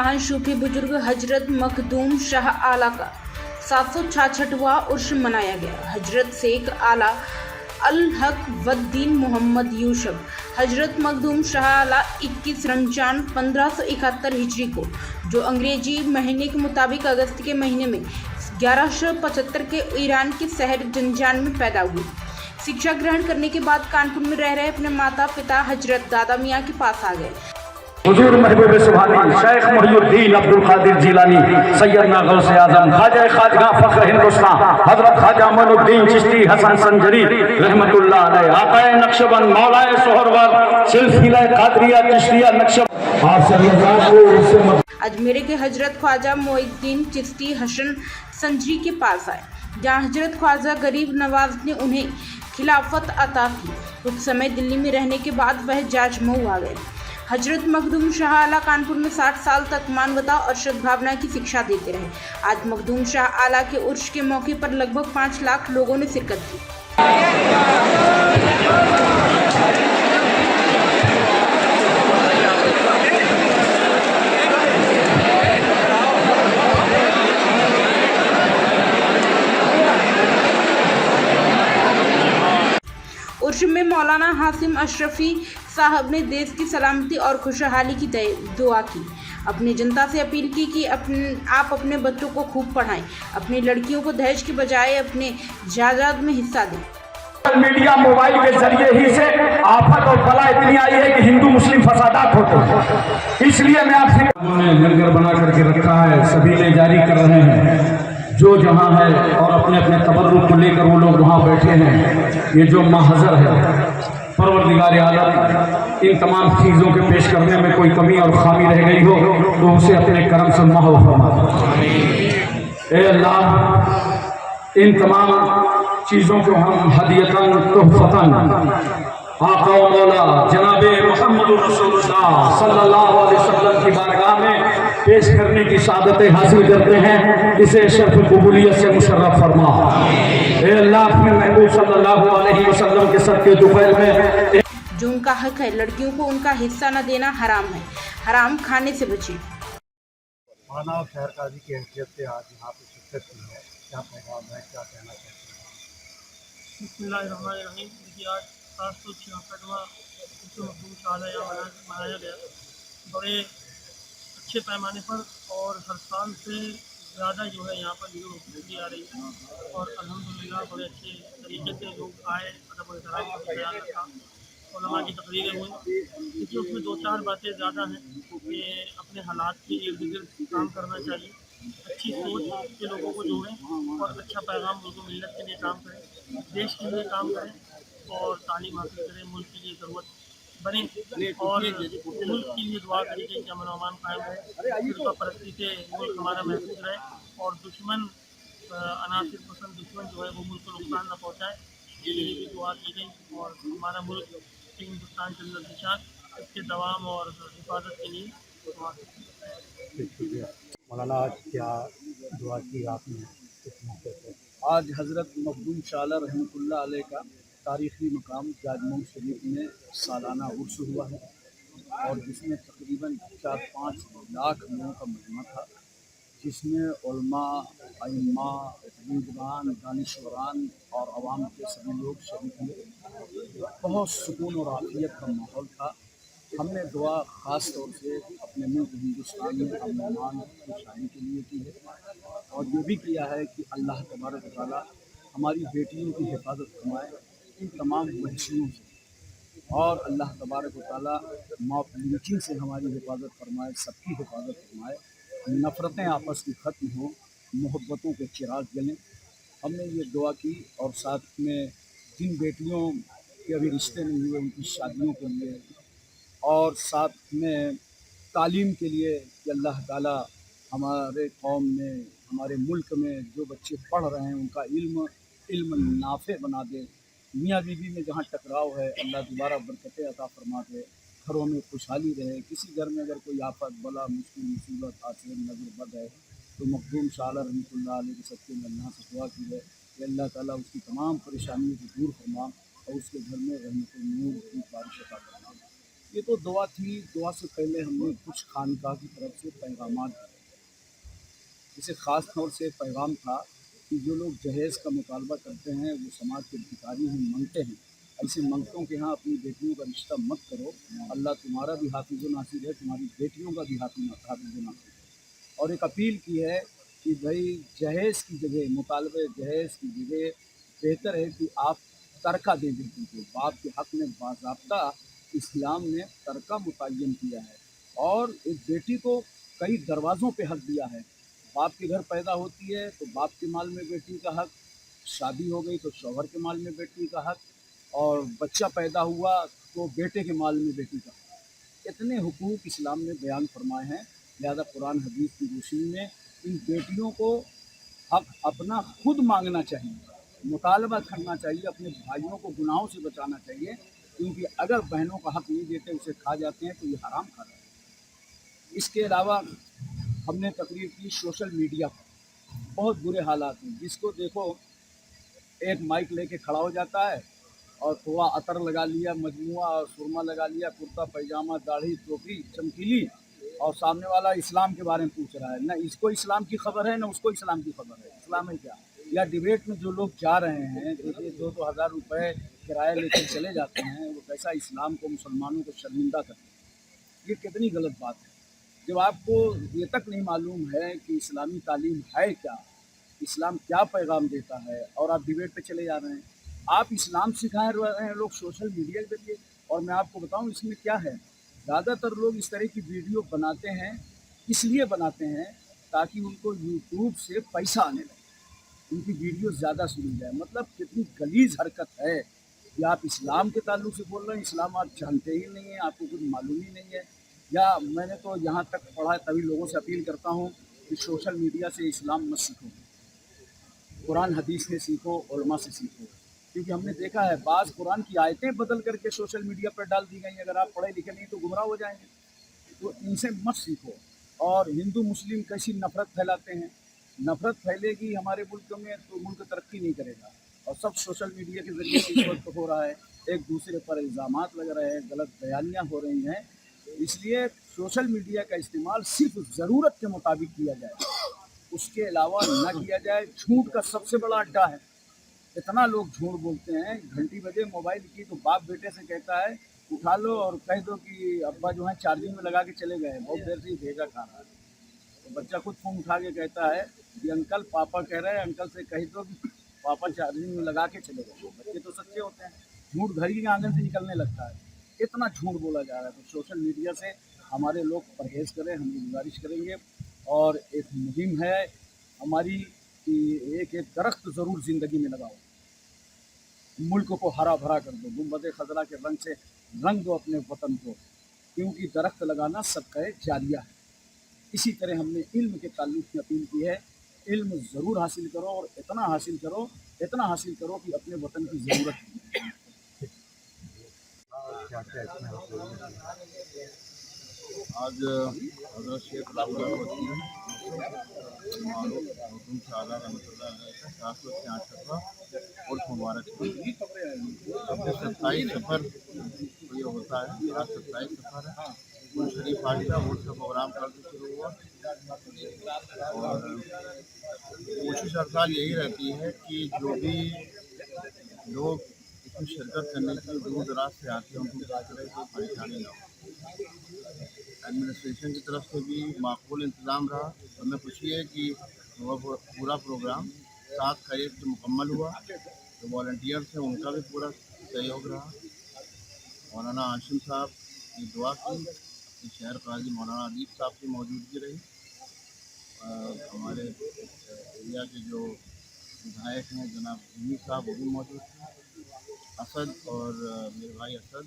महान सूफी बुजुर्ग हजरत मखदूम शाह आला का 766वां उर्स मनाया गया। हजरत शेख आला अल हक वद्दीन मोहम्मद यूसुफ हजरत मखदूम शाह आला 21 रमजान 1571 हिजरी को, जो अंग्रेजी महीने के मुताबिक अगस्त के महीने में 1175 के ईरान के शहर जंजान में पैदा हुए। शिक्षा ग्रहण करने के बाद कानपुर में रह रहे अपने माता पिता हजरत दादा मियाँ के पास आ गए। हुजूर महबूब सुभानी शेख मुहियुद्दीन अब्दुल कादिर जिलानी सैयदना गौसे आजम ख्वाजा खाजगा फख्र हिंदुस्तान हजरत ख्वाजा मोइनुद्दीन चिश्ती हसन संजरी रहमतुल्लाह अलैह आकाए नक्शबंद मौलाए सोहरवर सिलसिला कादरिया चिश्तिया नक्शबंद अजमेर के हजरत ख्वाजा मोइनुद्दीन चिश्ती हसन संजरी के पास आए, जहाँ हजरत ख्वाजा गरीब नवाज ने उन्हें खिलाफत अता की। कुछ समय दिल्ली में रहने के बाद वह जाजमऊ आ गए। हजरत मखदूम शाह आला कानपुर में 60 साल तक मानवता और सद्भावना की शिक्षा देते रहे। आज मखदूम शाह आला के उर्स के मौके पर लगभग 5 लाख लोगों ने शिरकत की। उर्स में मौलाना हासिम अशरफी साहब ने देश की सलामती और खुशहाली की दुआ की। अपनी जनता से अपील की कि आप अपने बच्चों को खूब पढ़ाएं, अपनी लड़कियों को दहेज के बजाय अपने जायदाद में हिस्सा दें। मीडिया मोबाइल के जरिए ही से आफत और बला इतनी आई है कि हिंदू मुस्लिम फसादात होते हैं। इसलिए मैं आपसे लंगर बना करके रखा है, सभी ने जारी कर रहे हैं जो जहाँ है, और अपने अपने तबर्रुक को लेकर वो लोग वहाँ बैठे हैं। ये जो महज़र है परवरदिगार आलम इन तमाम चीज़ों के पेश करने में कोई कमी और खामी रह गई हो तो उसे अपने करम से महव फरमा। ए अल्लाह, इन तमाम चीज़ों को हम हदियतन तोहफतन आका व मौला जनाबे मोहम्मद रसूलुल्लाह सल्लल्लाहु अलैहि वसल्लम की बारगाह में पेश करने की सादतें हासिल करते हैं। इसे शर्फ कबूलियत से मुशर्रफ फरमा। ए अल्लाह, अपने महबूब सल्लल्लाहु अलैहि वसल्लम के सदके दुफैल में जो उनका हक है, लड़कियों को उनका हिस्सा न देना हराम है। हराम खाने से बचें। मानव शहर काजी की हैसियत से आज यहाँ पर शिरकत की है, क्या पैगाम है, क्या कहना चाहते हैं? बिस्मिल्लाहिर्रहमानिर्रहीम। देखिए, आज 766वां मखदूम शाह आला यहाँ मनाया गया बड़े अच्छे पैमाने पर, और हर साल से ज़्यादा जो है यहाँ पर भीड़ होती आ रही है। और अल्हम्दुलिल्लाह बड़े अच्छे तरीके से लोग आए, अदब और एहतराम का ख्याल रखा, उलमा की तकरीरें हुई। देखिए, उसमें 2-4 बातें ज़्यादा हैं कि अपने हालात के इर्द गिर्द काम करना चाहिए, अच्छी सोच के लोगों को जोड़ें और अच्छा पैगाम उनको मिलत के लिए काम करें, देश के लिए काम करें और तालीम हासिल करें, मुल्क के लिए ज़रूरत बने और मुल्क के लिए दुआ करें कि अमन अमान कायम रहे, फिरका परस्ती से मुल्क हमारा महफूज रहे और दुश्मन अनासिर पसंद दुश्मन जो है वो मुल्क को नुकसान न पहुँचाए। इसके लिए भी दुआ की गई और हमारा मुल्क हिंदुस्तान जन्नत निशान, इसके दवाम और हिफाजत के लिए दुआ की। मौलाना, आज क्या दुआ की आपने इस मौके पर? आज हज़रत मखदूम शाह आला रहमतुल्लाह अलैह का तारीख़ी मकाम जाजमऊ शरीफ में सालाना उर्स हुआ है, और जिसमें तकरीबन 4-5 लाख लोगों का मजमा था, जिसमें उलमा, अइम्मा, बुजुर्गान, दानिशवरान और अवाम के सभी लोग शरीक हुए। बहुत सुकून और आफियत का माहौल था। हमने दुआ ख़ास तौर से अपने मुल्क हिंदुस्तान में अमन अमान खुशहाली के लिए की है, और ये भी किया है कि अल्लाह तबारक व तआला हमारी बेटियों की हिफाजत फरमाए इन तमाम बहसियों से, और अल्लाह तबारक व तआला मॉब लिंचिंग से हमारी हिफाजत फरमाए, सबकी हिफाजत फरमाए, नफ़रतें आपस की ख़त्म हों, मोहब्बतों के चिराग जलें। हमने ये दुआ की, और साथ में जिन बेटियों के अभी रिश्ते नहीं हुए उनकी शादियों के लिए, और साथ में तालीम के लिए कि अल्लाह ताला हमारे कौम में, हमारे मुल्क में जो बच्चे पढ़ रहे हैं उनका इल्म नाफे बना दे। मियाँ बीवी में जहाँ टकराव है अल्लाह दोबारा बरकतें अता फरमा दे, घरों में खुशहाली रहे। किसी घर में अगर कोई आफत, बला, मुश्किल, मुसीबत, आसिर, नज़र बद है तो मखदूम शाह आला रहमतुल्लाह अलैह के सदक़े में अल्लाह से दुआ की है कि अल्लाह ताला उसकी तमाम परेशानियों को दूर फरमा और उसके घर में रहमत नूर की बारिश अता फरमा। ये तो दुआ थी। दुआ से पहले हमने कुछ खानका की तरफ से पैगाम दिए, जिसे ख़ास तौर से पैगाम था कि जो लोग जहेज़ का मुतालबा करते हैं वो समाज के भिखारी हैं, मंगते हैं। ऐसे मंगतों के यहाँ अपनी बेटियों का रिश्ता मत करो। अल्लाह तुम्हारा भी हाफिज़ व नासिर है, तुम्हारी बेटियों का भी हाफिज़ व नासिर है। और एक अपील की है कि भाई जहेज़ की जगह, मुतालबे जहेज़ की जगह बेहतर है कि आप तरका दें बेटी को। बाप के हक़ में बाज़ाब्ता इस्लाम ने तरका मुतय्यन किया है, और एक बेटी को कई दरवाज़ों पे हक़ दिया है। बाप के घर पैदा होती है तो बाप के माल में बेटी का हक़, शादी हो गई तो शौहर के माल में बेटी का हक़, और बच्चा पैदा हुआ तो बेटे के माल में बेटी का हक़। इतने हुकूक इस्लाम ने बयान फरमाए हैं। लिहाजा कुरान हदीस की रोशनी में इन बेटियों को हक़ अपना खुद मांगना चाहिए, मुतालबा करना चाहिए, अपने भाइयों को गुनाहों से बचाना चाहिए, क्योंकि अगर बहनों का हक़ नहीं देते, उसे खा जाते हैं तो ये हराम खा रहे हैं। इसके अलावा हमने तकरीर की सोशल मीडिया पर। बहुत बुरे हालात हैं, जिसको देखो एक माइक लेके खड़ा हो जाता है और थोड़ा अतर लगा लिया, मजमुआ और सुरमा लगा लिया, कुर्ता पैजामा, दाढ़ी, टोपी चमकीली, और सामने वाला इस्लाम के बारे में पूछ रहा है। ना इसको इस्लाम की खबर है, ना उसको इस्लाम की खबर है। इस्लाम है क्या? या डिबेट में जो लोग जा रहे हैं, देखिए 2-2 हज़ार रुपये किराया लेकर चले जाते हैं, वो कैसा इस्लाम को, मुसलमानों को शर्मिंदा करते हैं। ये कितनी गलत बात है। जब आपको ये तक नहीं मालूम है कि इस्लामी तालीम है क्या, इस्लाम क्या पैगाम देता है, और आप डिबेट पे चले जा रहे हैं। आप इस्लाम सिखाए रहे हैं लोग सोशल मीडिया के जरिए। और मैं आपको बताऊं इसमें क्या है, ज़्यादातर लोग इस तरह की वीडियो बनाते हैं, इसलिए बनाते हैं ताकि उनको यूट्यूब से पैसा आने लगे, उनकी वीडियो ज़्यादा सुनी जाए। मतलब कितनी गलीज़ हरकत है कि आप इस्लाम के ताल्लुक से बोल रहे हैं, इस्लाम आप जानते ही नहीं हैं, आपको कुछ मालूम ही नहीं है। या मैंने तो यहाँ तक पढ़ा है, तभी लोगों से अपील करता हूँ कि सोशल मीडिया से इस्लाम मत सीखो, कुरान हदीस से सीखो, उलमा से सीखो। क्योंकि हमने देखा है बाज़ कुरान की आयतें बदल करके सोशल मीडिया पर डाल दी गई। अगर आप पढ़े लिखे नहीं तो गुमराह हो जाएंगे, तो इनसे मत सीखो। और हिंदू मुस्लिम कैसी नफ़रत फैलाते हैं, नफ़रत फैलेगी हमारे मुल्क में तो मुल्क तरक्की नहीं करेगा। और सब सोशल मीडिया के ज़रिए से इस वक्त हो रहा है, एक दूसरे पर इल्ज़ामात लग रहे हैं, गलत बयानियाँ हो रही हैं। इसलिए सोशल मीडिया का इस्तेमाल सिर्फ ज़रूरत के मुताबिक किया जाए, उसके अलावा न किया जाए। झूठ का सबसे बड़ा अड्डा है। इतना लोग झूठ बोलते हैं। घंटी बजे मोबाइल की तो बाप बेटे से कहता है उठा लो और कह दो कि अब्बा जो है चार्जिंग में लगा के चले गए, बहुत देर से ही भेजा खा रहा है। तो बच्चा खुद फ़ोन उठा के कहता है कि अंकल पापा कह रहे हैं, अंकल से कह दो कि पापा चार्जिंग में लगा के चले गए। बच्चे तो सच्चे होते हैं, झूठ घर ही आंगन से निकलने लगता है। इतना झूठ बोला जा रहा है। तो सोशल मीडिया से हमारे लोग परहेज़ करें, हम ये गुजारिश करेंगे। और एक मुहिम है हमारी कि एक दरख्त ज़रूर ज़िंदगी में लगाओ, मुल्क को हरा भरा कर दो, गुंबद खजरा के रंग से रंग दो अपने वतन को, क्योंकि दरख्त लगाना सदका जारिया है। इसी तरह हमने इल्म के ताल्लुक़ में अपील की है, इल्म ज़रूर हासिल करो, और इतना हासिल करो कि अपने वतन की ज़रूरत है। क्या क्या इसमें आज हज़रत शेख लालुद्दीन मखदूम शाह रहमतुल्लाह अलैह का 466वां उर्स मुबारक 27 सफ़र ये होता है। आज 27 सफ़र है। उर्स शरीफ आज का उर्स का प्रोग्राम कल से शुरू हुआ, और कोशिश हर साल यही रहती है कि जो भी लोग इसमें शिरकत करने के लिए दूर दराज से आते हैं उनको क्या करें कोई परेशानी ना हो। एडमिनिस्ट्रेशन की तरफ से भी माकूल इंतज़ाम रहा। हमें खुशी है कि पूरा प्रोग्राम 7 तारीख से मुकम्मल हुआ। जो वॉलंटियर्स हैं उनका भी पूरा सहयोग रहा। मौलाना आशिम साहब की दुआ की कि शहर काजी मौलाना अदीब साहब की मौजूदगी रही। हमारे एरिया के जो विधायक हैं जनाब जमीर साहब वो भी मौजूद थे। असद और मेरे भाई असद और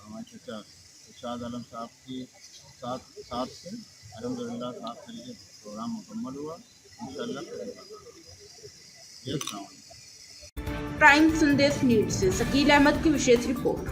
हमारे चचा इरशाद आलम साहब के साथ से अल्हम्दुलिल्लाह 7 तरीके प्रोग्राम मुकम्मल हुआ। इंशाअल्लाह प्राइम संदेश न्यूज़ से शकील अहमद की विशेष रिपोर्ट।